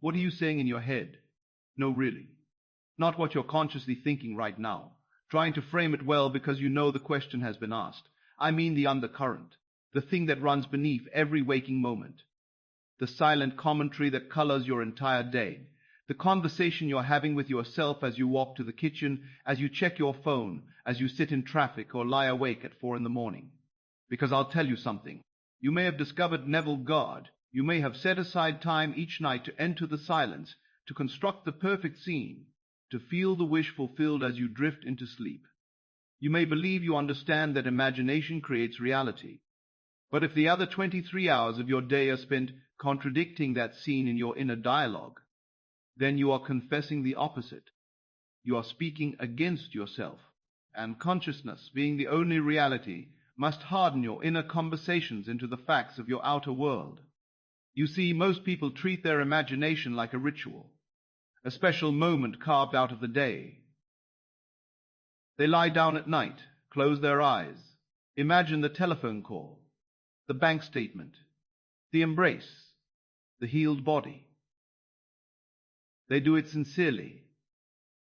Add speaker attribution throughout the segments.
Speaker 1: What are you saying in your head? No, really. Not what you're consciously thinking right now, trying to frame it well because you know the question has been asked. I mean the undercurrent, the thing that runs beneath every waking moment, the silent commentary that colors your entire day, the conversation you're having with yourself as you walk to the kitchen, as you check your phone, as you sit in traffic or lie awake at 4 in the morning. Because I'll tell you something. You may have discovered Neville Goddard. You may have set aside time each night to enter the silence, to construct the perfect scene, to feel the wish fulfilled as you drift into sleep. You may believe you understand that imagination creates reality. But if the other 23 hours of your day are spent contradicting that scene in your inner dialogue, then you are confessing the opposite. You are speaking against yourself, and consciousness, being the only reality, must harden your inner conversations into the facts of your outer world. You see, most people treat their imagination like a ritual, a special moment carved out of the day. They lie down at night, close their eyes, imagine the telephone call, the bank statement, the embrace, the healed body. They do it sincerely.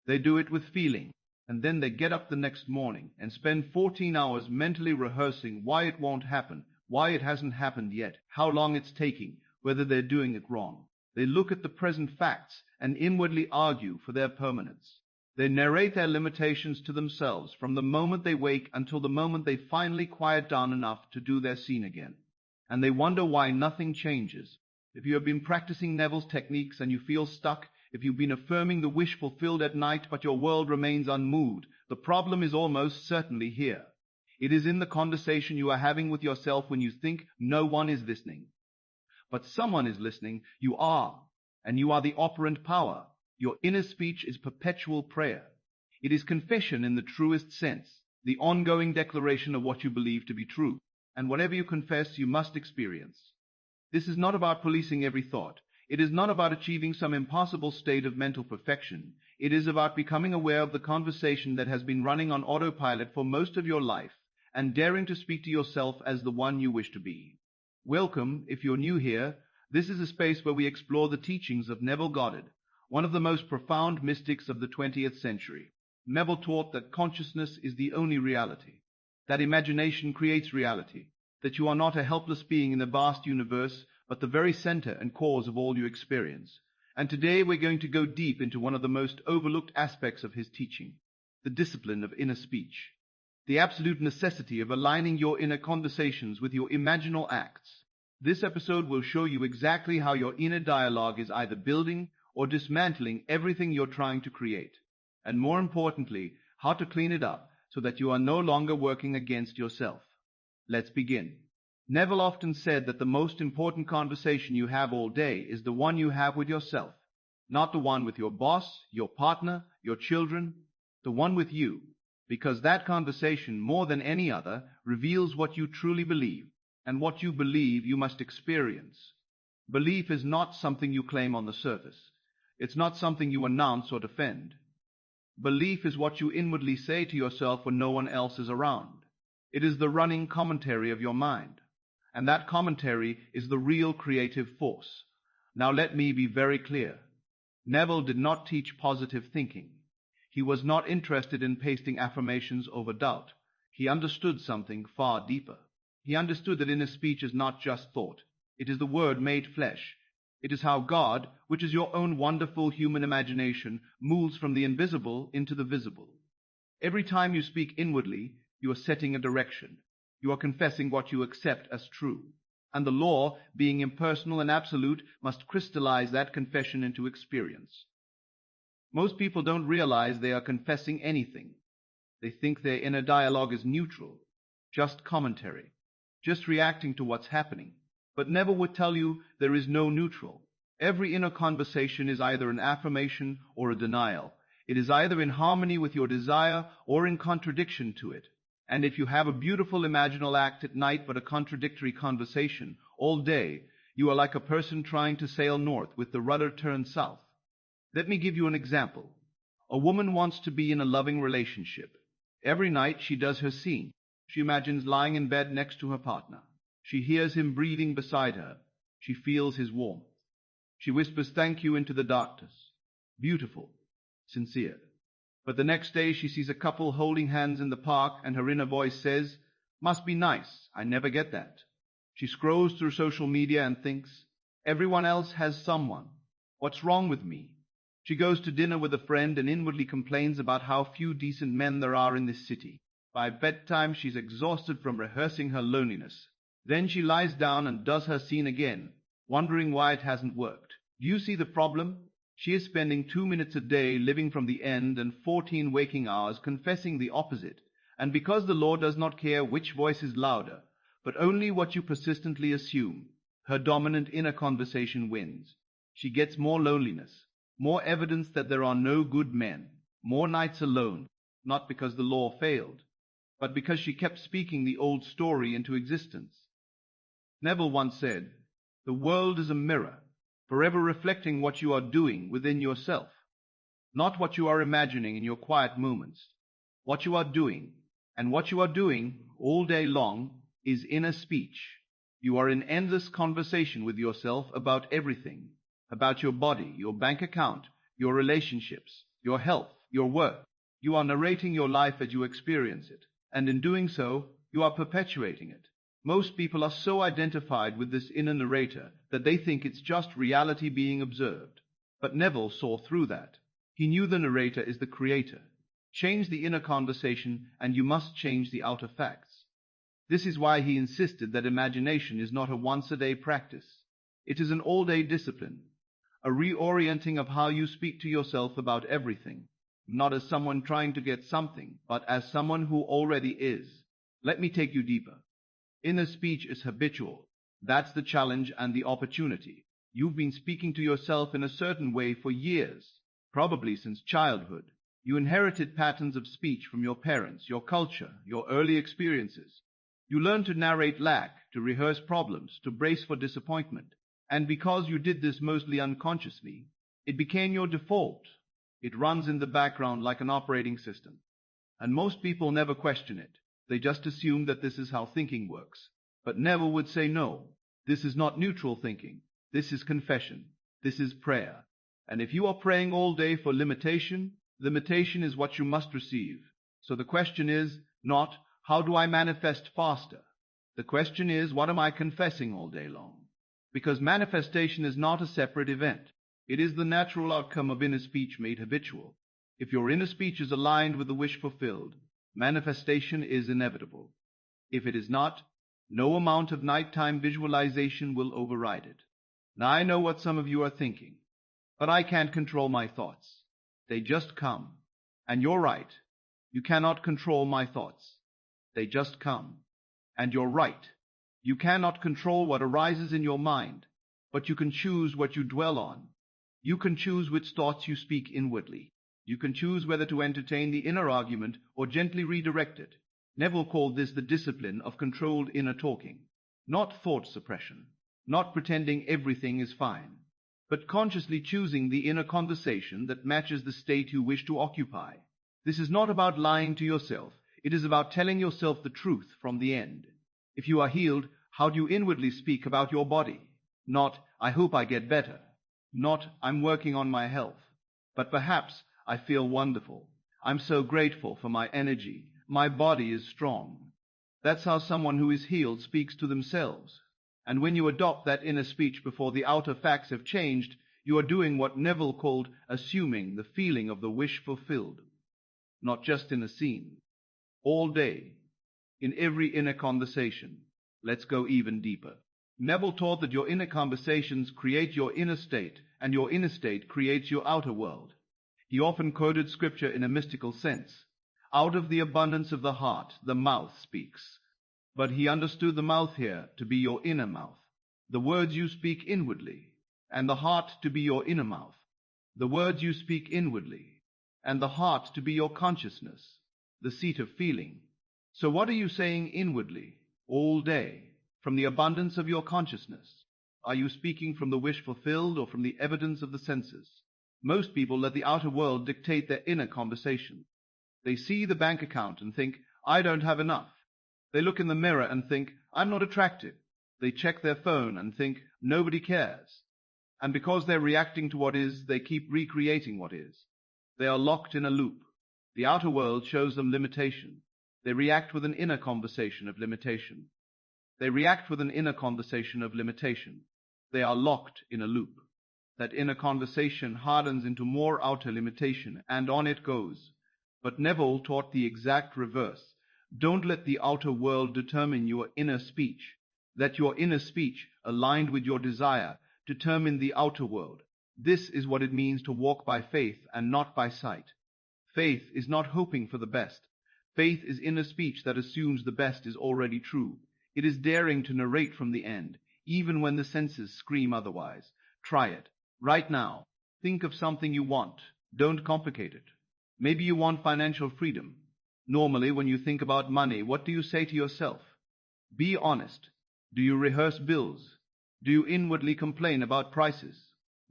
Speaker 1: They do it with feeling, and then they get up the next morning and spend 14 hours mentally rehearsing why it won't happen, why it hasn't happened yet, how long it's taking, whether they're doing it wrong. They look at the present facts and inwardly argue for their permanence. They narrate their limitations to themselves from the moment they wake until the moment they finally quiet down enough to do their scene again. And they wonder why nothing changes. If you have been practicing Neville's techniques and you feel stuck, if you've been affirming the wish fulfilled at night but your world remains unmoved, the problem is almost certainly here. It is in the conversation you are having with yourself when you think no one is listening. But someone is listening. You are, and you are the operant power. Your inner speech is perpetual prayer. It is confession in the truest sense, the ongoing declaration of what you believe to be true. And whatever you confess, you must experience. This is not about policing every thought. It is not about achieving some impossible state of mental perfection. It is about becoming aware of the conversation that has been running on autopilot for most of your life and daring to speak to yourself as the one you wish to be. Welcome, if you're new here. This is a space where we explore the teachings of Neville Goddard, one of the most profound mystics of the 20th century. Neville taught that consciousness is the only reality, that imagination creates reality, that you are not a helpless being in the vast universe, but the very center and cause of all you experience. And today we're going to go deep into one of the most overlooked aspects of his teaching, the discipline of inner speech, the absolute necessity of aligning your inner conversations with your imaginal acts. This episode will show you exactly how your inner dialogue is either building or dismantling everything you're trying to create, and more importantly, how to clean it up so that you are no longer working against yourself. Let's begin. Neville often said that the most important conversation you have all day is the one you have with yourself, not the one with your boss, your partner, your children, the one with you, because that conversation, more than any other, reveals what you truly believe, and what you believe you must experience. Belief is not something you claim on the surface. It's not something you announce or defend. Belief is what you inwardly say to yourself when no one else is around. It is the running commentary of your mind. And that commentary is the real creative force. Now let me be very clear. Neville did not teach positive thinking. He was not interested in pasting affirmations over doubt. He understood something far deeper. He understood that inner speech is not just thought. It is the word made flesh. It is how God, which is your own wonderful human imagination, moves from the invisible into the visible. Every time you speak inwardly, you are setting a direction. You are confessing what you accept as true. And the law, being impersonal and absolute, must crystallize that confession into experience. Most people don't realize they are confessing anything. They think their inner dialogue is neutral, just commentary, just reacting to what's happening. But Neville would tell you there is no neutral. Every inner conversation is either an affirmation or a denial. It is either in harmony with your desire or in contradiction to it. And if you have a beautiful imaginal act at night but a contradictory conversation all day, you are like a person trying to sail north with the rudder turned south. Let me give you an example. A woman wants to be in a loving relationship. Every night she does her scene. She imagines lying in bed next to her partner. She hears him breathing beside her. She feels his warmth. She whispers thank you into the darkness. Beautiful, sincere. But the next day she sees a couple holding hands in the park, and her inner voice says, must be nice, I never get that. She scrolls through social media and thinks, everyone else has someone. What's wrong with me? She goes to dinner with a friend and inwardly complains about how few decent men there are in this city. By bedtime she's exhausted from rehearsing her loneliness. Then she lies down and does her scene again, wondering why it hasn't worked. Do you see the problem? She is spending 2 minutes a day living from the end and 14 waking hours confessing the opposite. And because the Lord does not care which voice is louder, but only what you persistently assume, her dominant inner conversation wins. She gets more loneliness, more evidence that there are no good men, more nights alone, not because the law failed, but because she kept speaking the old story into existence. Neville once said, the world is a mirror, forever reflecting what you are doing within yourself, not what you are imagining in your quiet moments. What you are doing, and what you are doing all day long, is inner speech. You are in endless conversation with yourself about everything, about your body, your bank account, your relationships, your health, your work. You are narrating your life as you experience it, and in doing so, you are perpetuating it. Most people are so identified with this inner narrator that they think it's just reality being observed. But Neville saw through that. He knew the narrator is the creator. Change the inner conversation, and you must change the outer facts. This is why he insisted that imagination is not a once-a-day practice. It is an all-day discipline, a reorienting of how you speak to yourself about everything, not as someone trying to get something, but as someone who already is. Let me take you deeper. Inner speech is habitual. That's the challenge and the opportunity. You've been speaking to yourself in a certain way for years, probably since childhood. You inherited patterns of speech from your parents, your culture, your early experiences. You learned to narrate lack, to rehearse problems, to brace for disappointment. And because you did this mostly unconsciously, it became your default. It runs in the background like an operating system. And most people never question it. They just assume that this is how thinking works. But Neville would say no. This is not neutral thinking. This is confession. This is prayer. And if you are praying all day for limitation, limitation is what you must receive. So the question is not, how do I manifest faster? The question is, what am I confessing all day long? Because manifestation is not a separate event. It is the natural outcome of inner speech made habitual. If your inner speech is aligned with the wish fulfilled, manifestation is inevitable. If it is not, no amount of nighttime visualization will override it. Now I know what some of you are thinking, but I can't control my thoughts. They just come. And you're right. You cannot control my thoughts. They just come. And you're right. You cannot control what arises in your mind, but you can choose what you dwell on. You can choose which thoughts you speak inwardly. You can choose whether to entertain the inner argument or gently redirect it. Neville called this the discipline of controlled inner talking. Not thought suppression, not pretending everything is fine, but consciously choosing the inner conversation that matches the state you wish to occupy. This is not about lying to yourself. It is about telling yourself the truth from the end. If you are healed, how do you inwardly speak about your body? Not, I hope I get better. Not, I'm working on my health. But perhaps, I feel wonderful. I'm so grateful for my energy. My body is strong. That's how someone who is healed speaks to themselves. And when you adopt that inner speech before the outer facts have changed, you are doing what Neville called assuming the feeling of the wish fulfilled. Not just in a scene. All day. In every inner conversation. Let's go even deeper. Neville taught that your inner conversations create your inner state, and your inner state creates your outer world. He often quoted scripture in a mystical sense. Out of the abundance of the heart, the mouth speaks. But he understood the mouth here to be your inner mouth, the words you speak inwardly, and the heart to be your inner mouth, the words you speak inwardly, and the heart to be your consciousness, the seat of feeling. So what are you saying inwardly, all day, from the abundance of your consciousness? Are you speaking from the wish fulfilled or from the evidence of the senses? Most people let the outer world dictate their inner conversation. They see the bank account and think, I don't have enough. They look in the mirror and think, I'm not attractive. They check their phone and think, nobody cares. And because they're reacting to what is, they keep recreating what is. They are locked in a loop. The outer world shows them limitation. They react with an inner conversation of limitation. They react with an inner conversation of limitation. They are locked in a loop. That inner conversation hardens into more outer limitation, and on it goes. But Neville taught the exact reverse. Don't let the outer world determine your inner speech. Let your inner speech, aligned with your desire, determine the outer world. This is what it means to walk by faith and not by sight. Faith is not hoping for the best. Faith is inner speech that assumes the best is already true. It is daring to narrate from the end, even when the senses scream otherwise. Try it. Right now. Think of something you want. Don't complicate it. Maybe you want financial freedom. Normally, when you think about money, what do you say to yourself? Be honest. Do you rehearse bills? Do you inwardly complain about prices?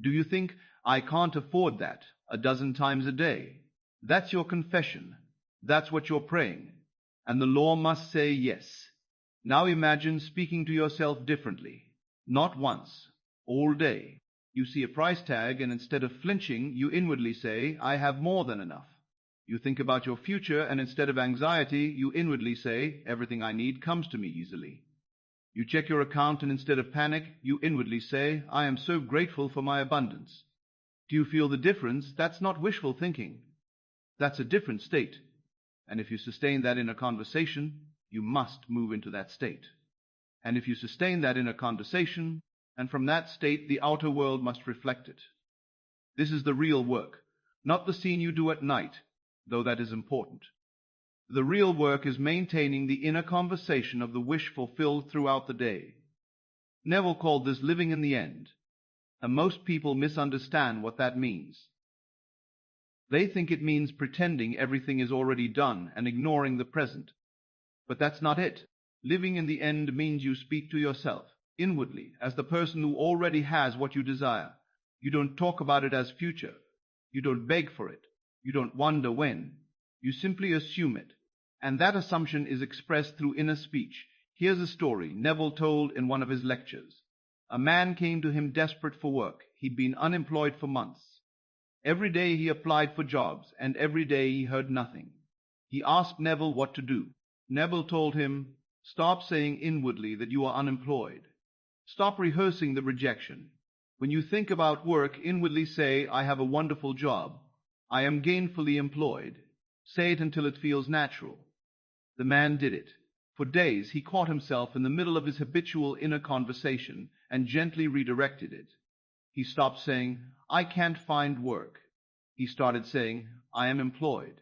Speaker 1: Do you think, I can't afford that, a dozen times a day? That's your confession. That's what you're praying. And the law must say yes. Now imagine speaking to yourself differently. Not once. All day. You see a price tag, and instead of flinching, you inwardly say, I have more than enough. You think about your future, and instead of anxiety, you inwardly say, everything I need comes to me easily. You check your account, and instead of panic, you inwardly say, I am so grateful for my abundance. Do you feel the difference? That's not wishful thinking. That's a different state. And if you sustain that in a conversation, you must move into that state. And if you sustain that in a conversation, and from that state the outer world must reflect it. This is the real work, not the scene you do at night, though that is important. The real work is maintaining the inner conversation of the wish fulfilled throughout the day. Neville called this living in the end, and most people misunderstand what that means. They think it means pretending everything is already done and ignoring the present. But that's not it. Living in the end means you speak to yourself, inwardly, as the person who already has what you desire. You don't talk about it as future. You don't beg for it. You don't wonder when. You simply assume it. And that assumption is expressed through inner speech. Here's a story Neville told in one of his lectures. A man came to him desperate for work. He'd been unemployed for months. Every day he applied for jobs, and every day he heard nothing. He asked Neville what to do. Neville told him, stop saying inwardly that you are unemployed. Stop rehearsing the rejection. When you think about work, inwardly say, I have a wonderful job. I am gainfully employed. Say it until it feels natural. The man did it. For days he caught himself in the middle of his habitual inner conversation and gently redirected it. He stopped saying, I can't find work. He started saying, I am employed.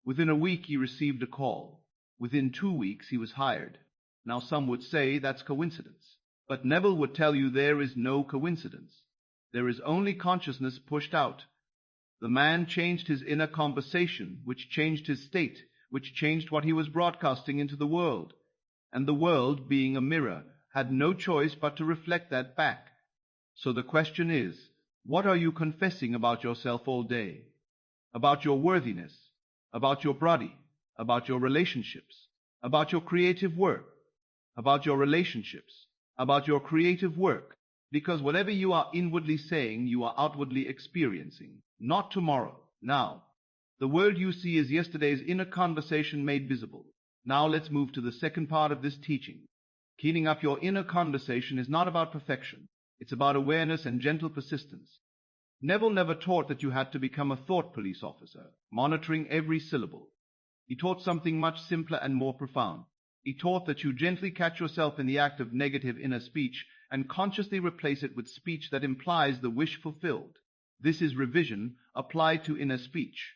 Speaker 1: Within a week he received a call. Within 2 weeks he was hired. Now some would say that's coincidence. But Neville would tell you there is no coincidence. There is only consciousness pushed out. The man changed his inner conversation, which changed his state, which changed what he was broadcasting into the world. And the world, being a mirror, had no choice but to reflect that back. So the question is, what are you confessing about yourself all day? About your worthiness, about your body, about your relationships, about your creative work, about your relationships, about your creative work. Because whatever you are inwardly saying, you are outwardly experiencing. Not tomorrow, now. The world you see is yesterday's inner conversation made visible. Now let's move to the second part of this teaching. Cleaning up your inner conversation is not about perfection. It's about awareness and gentle persistence. Neville never taught that you had to become a thought police officer, monitoring every syllable. He taught something much simpler and more profound. He taught that you gently catch yourself in the act of negative inner speech and consciously replace it with speech that implies the wish fulfilled. This is revision applied to inner speech.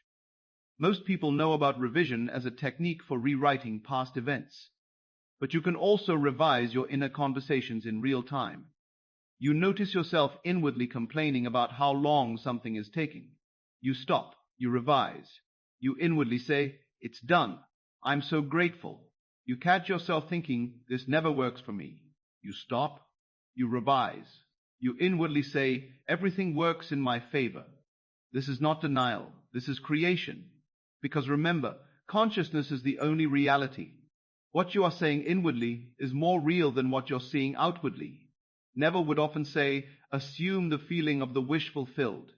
Speaker 1: Most people know about revision as a technique for rewriting past events. But you can also revise your inner conversations in real time. You notice yourself inwardly complaining about how long something is taking. You stop. You revise. You inwardly say, it's done. I'm so grateful. You catch yourself thinking, this never works for me. You stop. You revise. You inwardly say, everything works in my favor. This is not denial. This is creation. Because remember, consciousness is the only reality. What you are saying inwardly is more real than what you're seeing outwardly. Neville would often say, Assume the feeling of the wish fulfilled.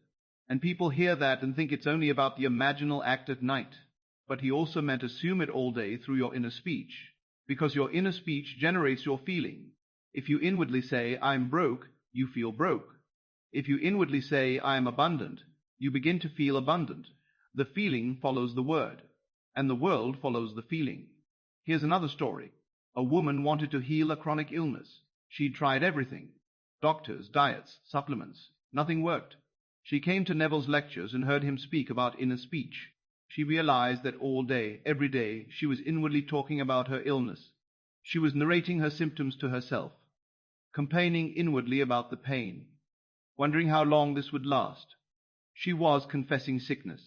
Speaker 1: And people hear that and think it's only about the imaginal act at night. But he also meant assume it all day through your inner speech, because your inner speech generates your feeling. If you inwardly say, I'm broke, you feel broke. If you inwardly say, I am abundant, you begin to feel abundant. The feeling follows the word, and the world follows the feeling. Here's another story. A woman wanted to heal a chronic illness. She'd tried everything. Doctors, diets, supplements. Nothing worked. She came to Neville's lectures and heard him speak about inner speech. She realized that all day, every day, she was inwardly talking about her illness. She was narrating her symptoms to herself, complaining inwardly about the pain, wondering how long this would last. She was confessing sickness.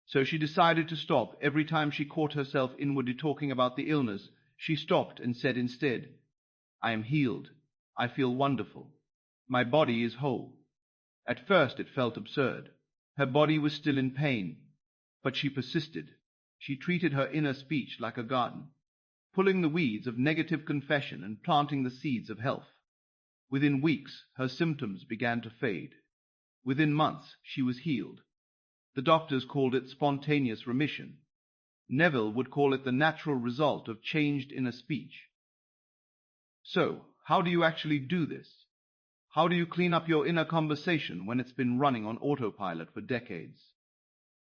Speaker 1: So she decided to stop. Every time she caught herself inwardly talking about the illness, she stopped and said instead, I am healed. I feel wonderful. My body is whole. At first it felt absurd. Her body was still in pain, but she persisted. She treated her inner speech like a garden, pulling the weeds of negative confession and planting the seeds of health. Within weeks, her symptoms began to fade. Within months, she was healed. The doctors called it spontaneous remission. Neville would call it the natural result of changed inner speech. So, how do you actually do this? How do you clean up your inner conversation when it's been running on autopilot for decades?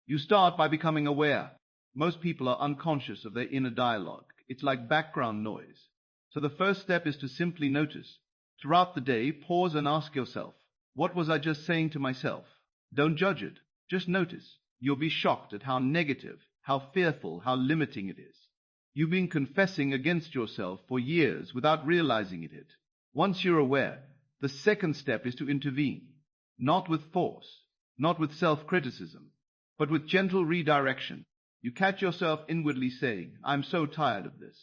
Speaker 1: You start by becoming aware. Most people are unconscious of their inner dialogue. It's like background noise. So the first step is to simply notice. Throughout the day, pause and ask yourself, what was I just saying to myself? Don't judge it. Just notice. You'll be shocked at how negative, how fearful, how limiting it is. You've been confessing against yourself for years without realizing it. Once you're aware, the second step is to intervene, not with force, not with self-criticism, but with gentle redirection. You catch yourself inwardly saying, I'm so tired of this.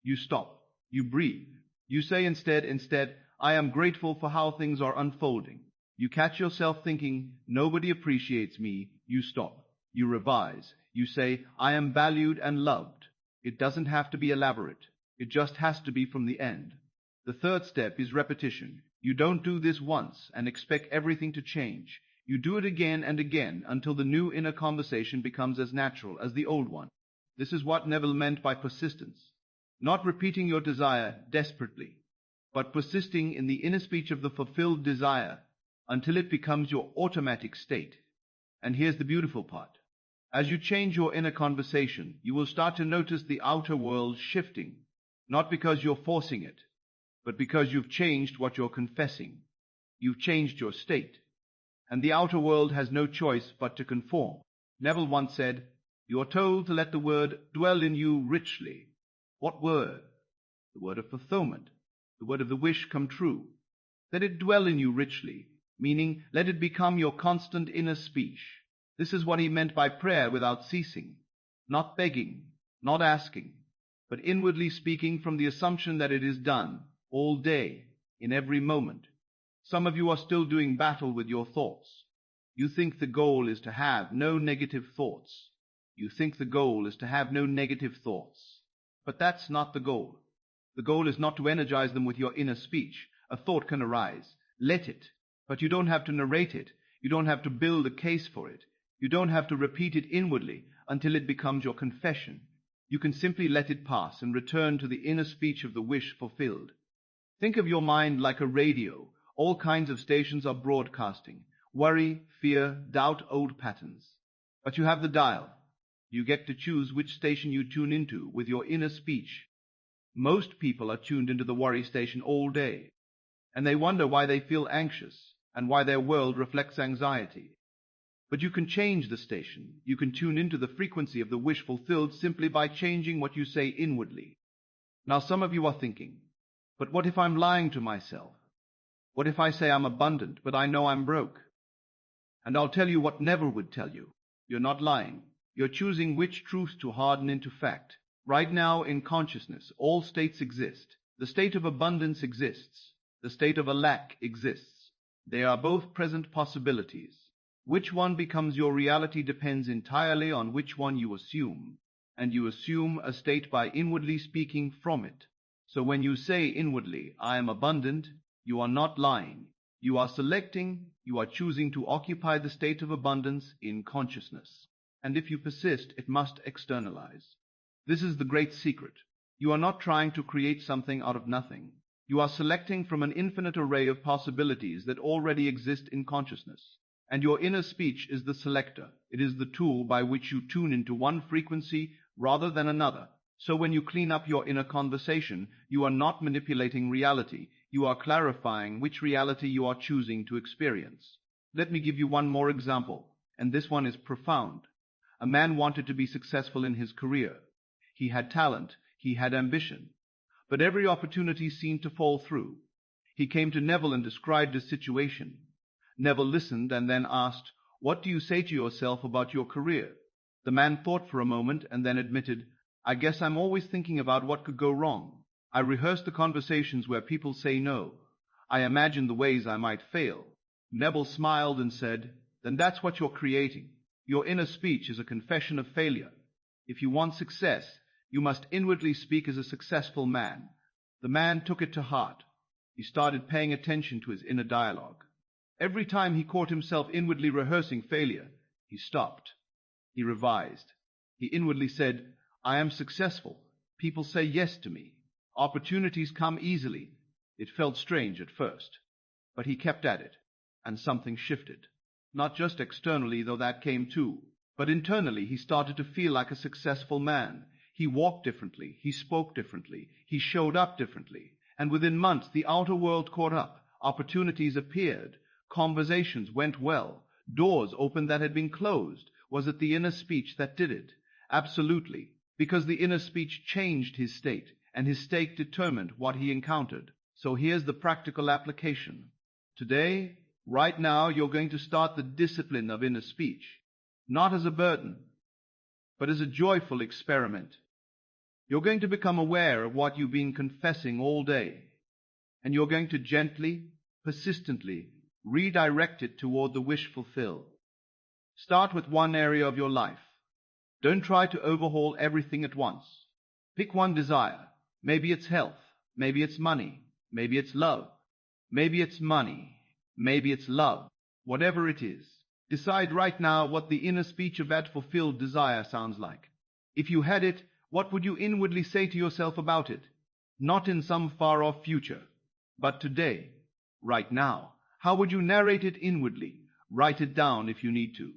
Speaker 1: You stop. You breathe. You say instead, I am grateful for how things are unfolding. You catch yourself thinking, nobody appreciates me. You stop. You revise. You say, I am valued and loved. It doesn't have to be elaborate. It just has to be from the end. The third step is repetition. You don't do this once and expect everything to change. You do it again and again until the new inner conversation becomes as natural as the old one. This is what Neville meant by persistence. Not repeating your desire desperately, but persisting in the inner speech of the fulfilled desire until it becomes your automatic state. And here's the beautiful part. As you change your inner conversation, you will start to notice the outer world shifting, not because you're forcing it, but because you've changed what you're confessing. You've changed your state. And the outer world has no choice but to conform. Neville once said, you are told to let the word dwell in you richly. What word? The word of fulfillment, the word of the wish come true. Let it dwell in you richly, meaning let it become your constant inner speech. This is what he meant by prayer without ceasing, not begging, not asking, but inwardly speaking from the assumption that it is done all day, in every moment. Some of you are still doing battle with your thoughts. You think the goal is to have no negative thoughts. You think the goal is to have no negative thoughts. But that's not the goal. The goal is not to energize them with your inner speech. A thought can arise. Let it. But you don't have to narrate it. You don't have to build a case for it. You don't have to repeat it inwardly until it becomes your confession. You can simply let it pass and return to the inner speech of the wish fulfilled. Think of your mind like a radio. All kinds of stations are broadcasting. Worry, fear, doubt, old patterns. But you have the dial. You get to choose which station you tune into with your inner speech. Most people are tuned into the worry station all day, and they wonder why they feel anxious and why their world reflects anxiety. But you can change the station. You can tune into the frequency of the wish fulfilled simply by changing what you say inwardly. Now some of you are thinking, but what if I'm lying to myself? What if I say I'm abundant, but I know I'm broke? And I'll tell you what Neville would tell you. You're not lying. You're choosing which truth to harden into fact. Right now in consciousness, all states exist. The state of abundance exists. The state of a lack exists. They are both present possibilities. Which one becomes your reality depends entirely on which one you assume. And you assume a state by inwardly speaking from it. So when you say inwardly, I am abundant, you are not lying. You are selecting, you are choosing to occupy the state of abundance in consciousness. And if you persist, it must externalize. This is the great secret. You are not trying to create something out of nothing. You are selecting from an infinite array of possibilities that already exist in consciousness. And your inner speech is the selector. It is the tool by which you tune into one frequency rather than another. So when you clean up your inner conversation, you are not manipulating reality. You are clarifying which reality you are choosing to experience. Let me give you one more example, and this one is profound. A man wanted to be successful in his career. He had talent, he had ambition, but every opportunity seemed to fall through. He came to Neville and described his situation. Neville listened and then asked, "What do you say to yourself about your career?" The man thought for a moment and then admitted, "I guess I'm always thinking about what could go wrong. I rehearse the conversations where people say no. I imagine the ways I might fail." Neville smiled and said, "Then that's what you're creating. Your inner speech is a confession of failure. If you want success, you must inwardly speak as a successful man." The man took it to heart. He started paying attention to his inner dialogue. Every time he caught himself inwardly rehearsing failure, he stopped. He revised. He inwardly said, "I am successful. People say yes to me. Opportunities come easily." It felt strange at first, but he kept at it, and something shifted. Not just externally, though that came too, but internally he started to feel like a successful man. He walked differently, he spoke differently, he showed up differently, and within months the outer world caught up. Opportunities appeared, conversations went well, doors opened that had been closed. Was it the inner speech that did it? Absolutely, because the inner speech changed his state, and his state determined what he encountered. So here's the practical application. Today, right now, you're going to start the discipline of inner speech, not as a burden, but as a joyful experiment. You're going to become aware of what you've been confessing all day, and you're going to gently, persistently redirect it toward the wish fulfilled. Start with one area of your life. Don't try to overhaul everything at once. Pick one desire. Maybe it's health. Maybe it's money. Maybe it's love. Maybe it's money. Maybe it's love. Whatever it is, decide right now what the inner speech of that fulfilled desire sounds like. If you had it, what would you inwardly say to yourself about it? Not in some far-off future, but today, right now. How would you narrate it inwardly? Write it down if you need to.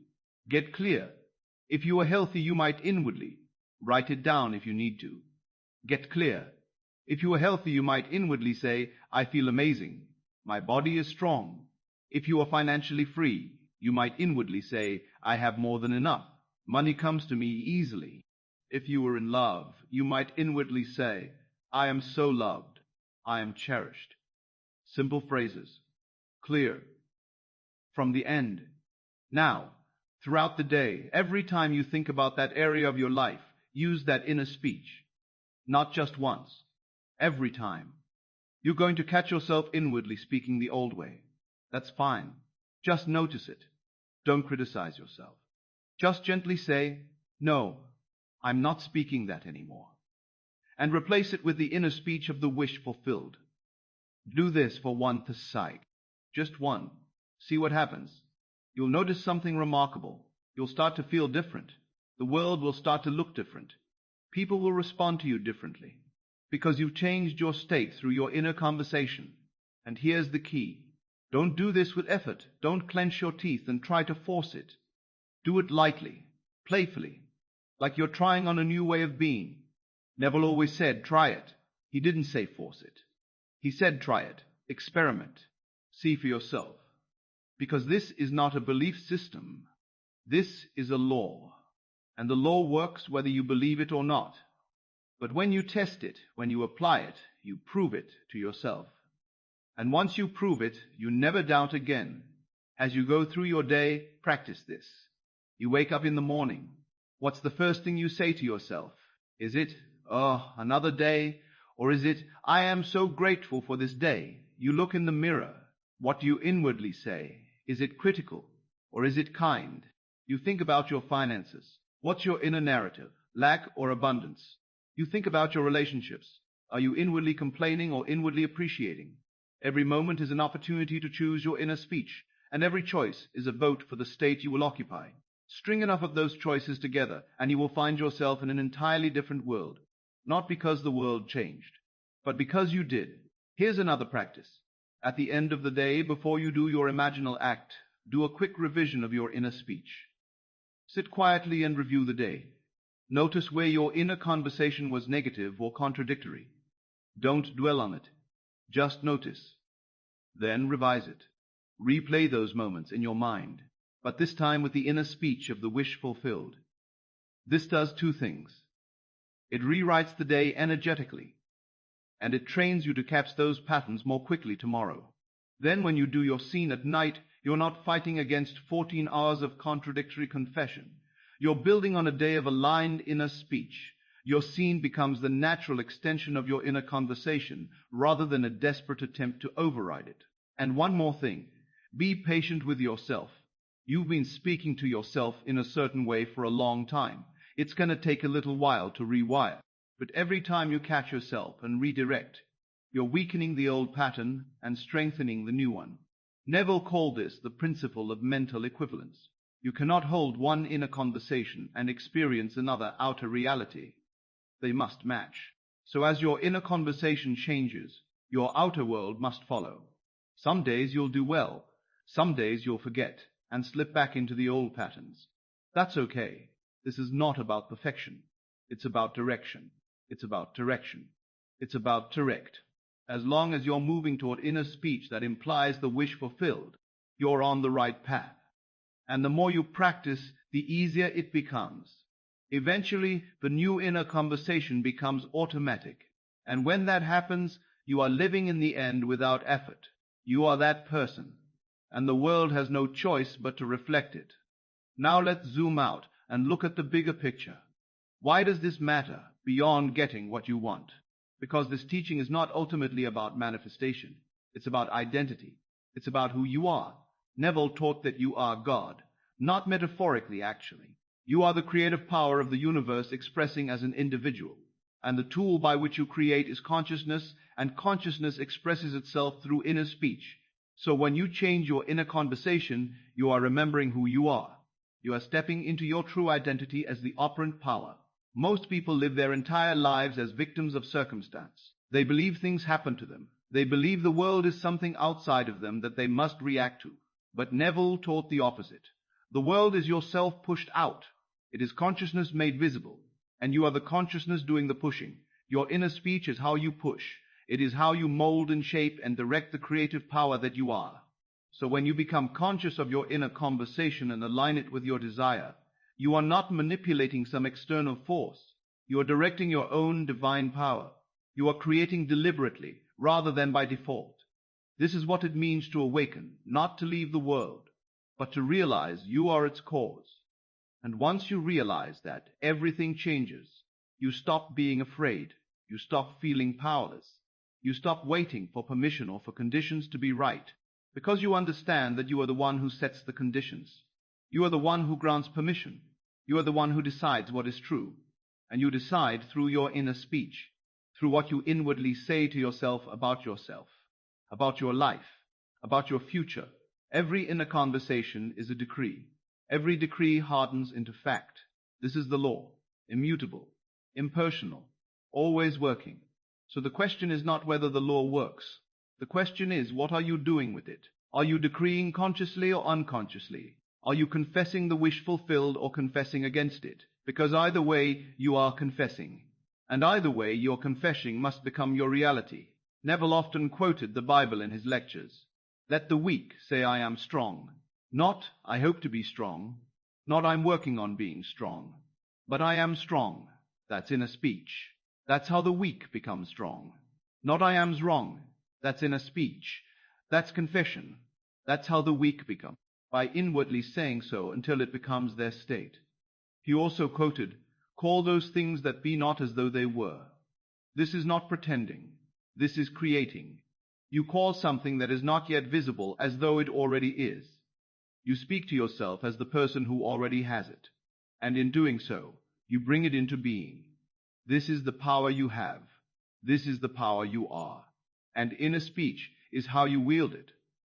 Speaker 1: Get clear. If you are healthy, you might inwardly. Write it down if you need to. Get clear. If you are healthy, you might inwardly say, "I feel amazing. My body is strong." If you are financially free, you might inwardly say, "I have more than enough. Money comes to me easily." If you were in love, you might inwardly say, "I am so loved. I am cherished." Simple phrases. Clear. From the end. Now, throughout the day, every time you think about that area of your life, use that inner speech. Not just once. Every time. You're going to catch yourself inwardly speaking the old way. That's fine. Just notice it. Don't criticize yourself. Just gently say, "No, I'm not speaking that anymore." And replace it with the inner speech of the wish fulfilled. Do this for one side. Just one. See what happens. You'll notice something remarkable. You'll start to feel different. The world will start to look different. People will respond to you differently, because you've changed your state through your inner conversation. And here's the key. Don't do this with effort. Don't clench your teeth and try to force it. Do it lightly, playfully, like you're trying on a new way of being. Neville always said, "Try it." He didn't say force it. He said, "Try it. Experiment. See for yourself." Because this is not a belief system. This is a law. And the law works whether you believe it or not. But when you test it, when you apply it, you prove it to yourself. And once you prove it, you never doubt again. As you go through your day, practice this. You wake up in the morning. What's the first thing you say to yourself? Is it, "Oh, another day"? Or is it, "I am so grateful for this day"? You look in the mirror. What do you inwardly say? Is it critical, or is it kind? You think about your finances. What's your inner narrative? Lack or abundance? You think about your relationships. Are you inwardly complaining or inwardly appreciating? Every moment is an opportunity to choose your inner speech, and every choice is a vote for the state you will occupy. String enough of those choices together, and you will find yourself in an entirely different world, not because the world changed, but because you did. Here's another practice. At the end of the day, before you do your imaginal act, do a quick revision of your inner speech. Sit quietly and review the day. Notice where your inner conversation was negative or contradictory. Don't dwell on it. Just notice. Then revise it. Replay those moments in your mind, but this time with the inner speech of the wish fulfilled. This does two things. It rewrites the day energetically, and it trains you to catch those patterns more quickly tomorrow. Then when you do your scene at night, you're not fighting against 14 hours of contradictory confession. You're building on a day of aligned inner speech. Your scene becomes the natural extension of your inner conversation rather than a desperate attempt to override it. And one more thing, be patient with yourself. You've been speaking to yourself in a certain way for a long time. It's going to take a little while to rewire. But every time you catch yourself and redirect, you're weakening the old pattern and strengthening the new one. Neville called this the principle of mental equivalence. You cannot hold one inner conversation and experience another outer reality. They must match. So as your inner conversation changes, your outer world must follow. Some days you'll do well. Some days you'll forget and slip back into the old patterns. That's okay. This is not about perfection. It's about direction. It's about direction. It's about direct. As long as you're moving toward inner speech that implies the wish fulfilled, you're on the right path. And the more you practice, the easier it becomes. Eventually, the new inner conversation becomes automatic. And when that happens, you are living in the end without effort. You are that person. And the world has no choice but to reflect it. Now let's zoom out and look at the bigger picture. Why does this matter beyond getting what you want? Because this teaching is not ultimately about manifestation. It's about identity. It's about who you are. Neville taught that you are God, not metaphorically actually. You are the creative power of the universe expressing as an individual. And the tool by which you create is consciousness, and consciousness expresses itself through inner speech. So when you change your inner conversation, you are remembering who you are. You are stepping into your true identity as the operant power. Most people live their entire lives as victims of circumstance. They believe things happen to them. They believe the world is something outside of them that they must react to. But Neville taught the opposite. The world is yourself pushed out. It is consciousness made visible, and you are the consciousness doing the pushing. Your inner speech is how you push. It is how you mold and shape and direct the creative power that you are. So when you become conscious of your inner conversation and align it with your desire, you are not manipulating some external force. You are directing your own divine power. You are creating deliberately rather than by default. This is what it means to awaken, not to leave the world, but to realize you are its cause. And once you realize that, everything changes. You stop being afraid. You stop feeling powerless. You stop waiting for permission or for conditions to be right, because you understand that you are the one who sets the conditions. You are the one who grants permission. You are the one who decides what is true. And you decide through your inner speech, through what you inwardly say to yourself, about your life, about your future. Every inner conversation is a decree. Every decree hardens into fact. This is the law, immutable, impersonal, always working. So the question is not whether the law works. The question is, what are you doing with it? Are you decreeing consciously or unconsciously? Are you confessing the wish fulfilled or confessing against it? Because either way, you are confessing. And either way, your confessing must become your reality. Neville often quoted the Bible in his lectures. Let the weak say I am strong. Not I hope to be strong. Not I'm working on being strong. But I am strong. That's inner speech. That's how the weak become strong. Not I am's wrong. That's inner speech. That's confession. That's how the weak become, by inwardly saying so until it becomes their state. He also quoted, call those things that be not as though they were. This is not pretending. This is creating. You call something that is not yet visible as though it already is. You speak to yourself as the person who already has it, and in doing so, you bring it into being. This is the power you have. This is the power you are. And inner speech is how you wield it.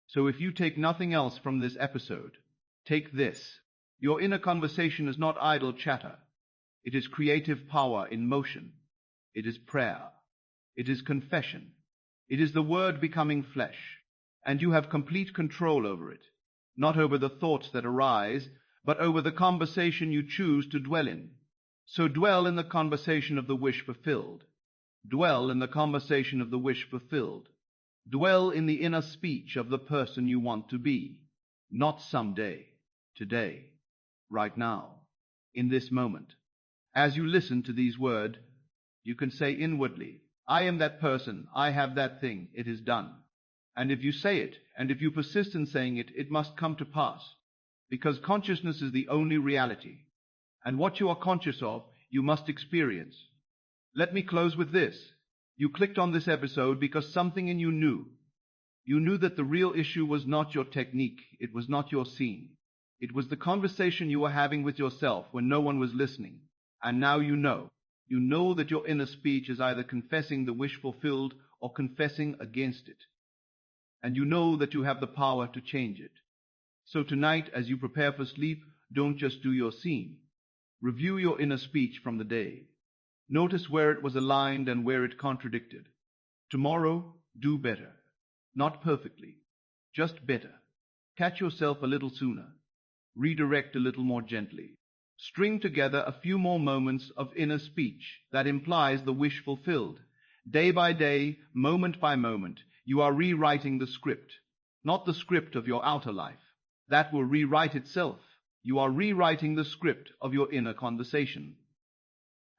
Speaker 1: So if you take nothing else from this episode, take this. Your inner conversation is not idle chatter. It is creative power in motion. It is prayer. It is confession. It is the word becoming flesh. And you have complete control over it, not over the thoughts that arise, but over the conversation you choose to dwell in. So dwell in the conversation of the wish fulfilled. Dwell in the conversation of the wish fulfilled. Dwell in the inner speech of the person you want to be, not someday, today, right now, in this moment. As you listen to these words, you can say inwardly, I am that person, I have that thing, it is done. And if you say it, and if you persist in saying it, it must come to pass, because consciousness is the only reality. And what you are conscious of, you must experience. Let me close with this. You clicked on this episode because something in you knew. You knew that the real issue was not your technique, it was not your scene. It was the conversation you were having with yourself when no one was listening. And now you know. You know that your inner speech is either confessing the wish fulfilled or confessing against it. And you know that you have the power to change it. So tonight, as you prepare for sleep, don't just do your scene. Review your inner speech from the day. Notice where it was aligned and where it contradicted. Tomorrow, do better. Not perfectly, just better. Catch yourself a little sooner. Redirect a little more gently. String together a few more moments of inner speech that implies the wish fulfilled. Day by day, moment by moment, you are rewriting the script, not the script of your outer life. That will rewrite itself. You are rewriting the script of your inner conversation.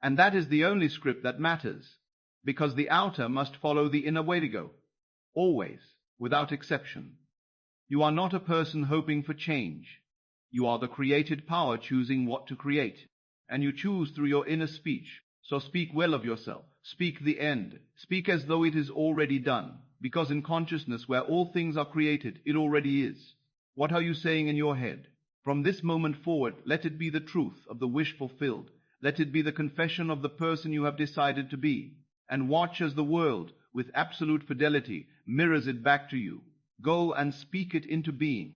Speaker 1: And that is the only script that matters, because the outer must follow the inner way to go, always, without exception. You are not a person hoping for change. You are the created power choosing what to create, and you choose through your inner speech. So speak well of yourself. Speak the end. Speak as though it is already done, because in consciousness where all things are created, it already is. What are you saying in your head? From this moment forward, let it be the truth of the wish fulfilled. Let it be the confession of the person you have decided to be. And watch as the world, with absolute fidelity, mirrors it back to you. Go and speak it into being.